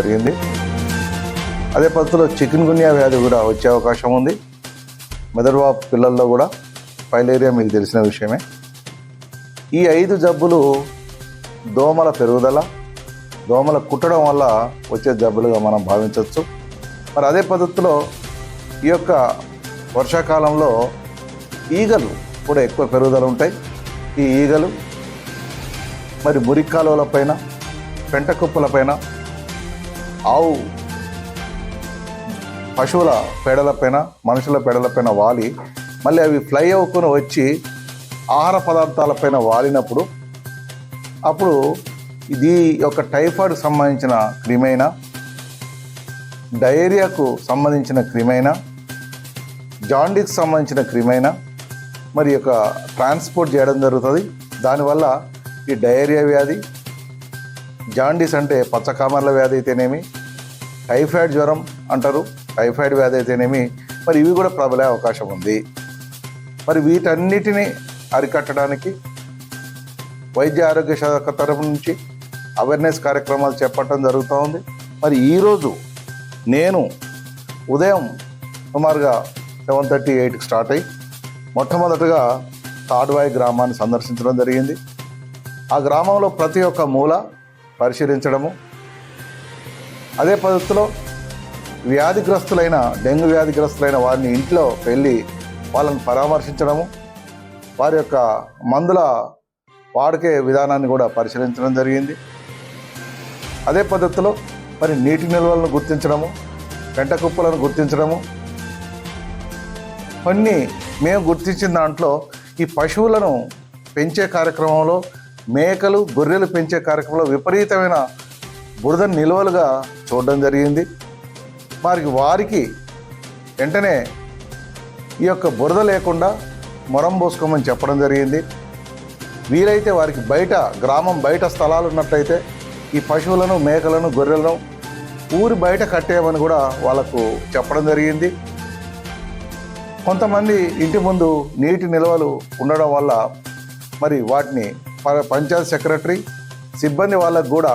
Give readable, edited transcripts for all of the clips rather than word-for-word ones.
జరిగింది. అదే పద్ధతిలో చికెన్ గున్యా వ్యాధి కూడా వచ్చే అవకాశం ఉంది. మెదడువాపు పిల్లల్లో కూడా ఫైలేరియా మీకు తెలిసిన విషయమే. ఈ 5 జబ్బులు దోమల పెరుగుదల, దోమల కుట్టడం వల్ల వచ్చే జబ్బులుగా మనం భావించవచ్చు. మరి అదే పద్ధతిలో ఈ యొక్క వర్షాకాలంలో ఈగలు కూడా ఎక్కువ పెరుగుదల ఉంటాయి. ఈ ఈగలు మరి మురికి కాలువలపైన, పెంట కుప్పలపైన, ఆవు పశువుల పేడలపైన, మనుషుల పేడలపైన వాలి మళ్ళీ అవి ఫ్లై అవ్వుకొని వచ్చి ఆహార పదార్థాలపైన వాలినప్పుడు అప్పుడు ఇది యొక్క టైఫాయిడ్కి సంబంధించిన క్రిమైనా, డయేరియాకు సంబంధించిన క్రిమైనా, జాండీస్కి సంబంధించిన క్రిమైనా మరి యొక్క ట్రాన్స్పోర్ట్ చేయడం జరుగుతుంది. దానివల్ల ఈ డయేరియా వ్యాధి, జాండీస్ అంటే పచ్చకామర్ల వ్యాధి అయితేనేమి, టైఫాయిడ్ జ్వరం అంటారు, టైఫాయిడ్ వ్యాధి అయితేనేమి, మరి ఇవి కూడా ప్రబలే అవకాశం ఉంది. మరి వీటన్నిటిని అరికట్టడానికి వైద్య ఆరోగ్య శాఖ తరఫు నుంచి అవేర్నెస్ కార్యక్రమాలు చేపట్టడం జరుగుతూ ఉంది. మరి ఈరోజు నేను ఉదయం సుమారుగా 7:30, 8కి స్టార్ట్ అయ్యి మొట్టమొదటగా తాడ్వాయి గ్రామాన్ని సందర్శించడం జరిగింది. ఆ గ్రామంలో ప్రతి ఒక్క మూల పరిశీలించడము, అదే పద్ధతిలో వ్యాధిగ్రస్తులైన డెంగ్యూ వ్యాధిగ్రస్తులైన వారిని ఇంట్లో వెళ్ళి వాళ్ళని పరామర్శించడము, వారి యొక్క మందుల వాడుకే విధానాన్ని కూడా పరిశీలించడం జరిగింది. అదే పద్ధతిలో మరి నీటి నిల్వలను గుర్తించడము, పెంట కుప్పలను గుర్తించడము, కొన్ని మేము గుర్తించిన దాంట్లో ఈ పశువులను పెంచే కార్యక్రమంలో, మేకలు గొర్రెలు పెంచే కార్యక్రమంలో విపరీతమైన బురద నిల్వలుగా చూడడం జరిగింది. వారికి వెంటనే ఈ యొక్క బురద లేకుండా మొరం పోసుకోమని చెప్పడం జరిగింది. వీలైతే వారికి బయట, గ్రామం బయట స్థలాలు ఉన్నట్లయితే ఈ పశువులను, మేకలను, గొర్రెలను ఊరి బయట కట్టేయమని కూడా వాళ్ళకు చెప్పడం జరిగింది. కొంతమంది ఇంటి ముందు నీటి నిల్వలు ఉండడం వల్ల మరి వాటిని పంచాయత్ సెక్రటరీ, సిబ్బంది వాళ్ళకు కూడా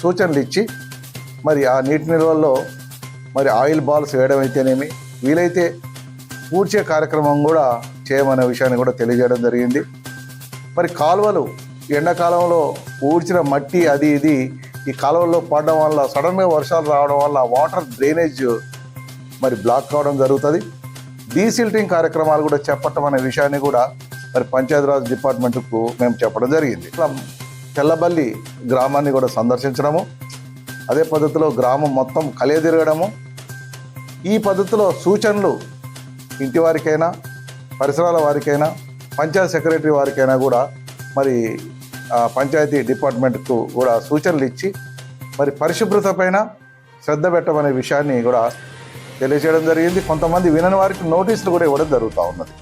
సూచనలు ఇచ్చి మరి ఆ నీటి నిల్వల్లో మరి ఆయిల్ బాల్స్ వేయడం అయితేనేమి, వీలైతే పూడ్చే కార్యక్రమం కూడా చేయమనే విషయాన్ని కూడా తెలియజేయడం జరిగింది. మరి కాలువలు ఎండాకాలంలో ఊడ్చిన మట్టి అది ఇది ఈ కాలువల్లో పడడం వల్ల, సడన్గా వర్షాలు రావడం వల్ల వాటర్ డ్రైనేజ్ మరి బ్లాక్ కావడం జరుగుతుంది. డీసిల్టింగ్ కార్యక్రమాలు కూడా చెప్పటం అనే విషయాన్ని కూడా మరి పంచాయతీరాజ్ డిపార్ట్మెంట్కు మేము చెప్పడం జరిగింది. ఇట్లా తెల్లబల్లి గ్రామాన్ని కూడా సందర్శించడము, అదే పద్ధతిలో గ్రామం మొత్తం కలియదిరగడము, ఈ పద్ధతిలో సూచనలు ఇంటి వారికైనా, పరిసరాల వారికైనా, పంచాయత్ సెక్రటరీ వారికైనా కూడా మరి పంచాయతీ డిపార్ట్మెంట్కు కూడా సూచనలు ఇచ్చి మరి పరిశుభ్రత పైన శ్రద్ధ పెట్టమనే విషయాన్ని కూడా తెలియజేయడం జరిగింది. కొంతమంది వినని వారికి నోటీసులు కూడా ఇవ్వడం జరుగుతూ ఉన్నది.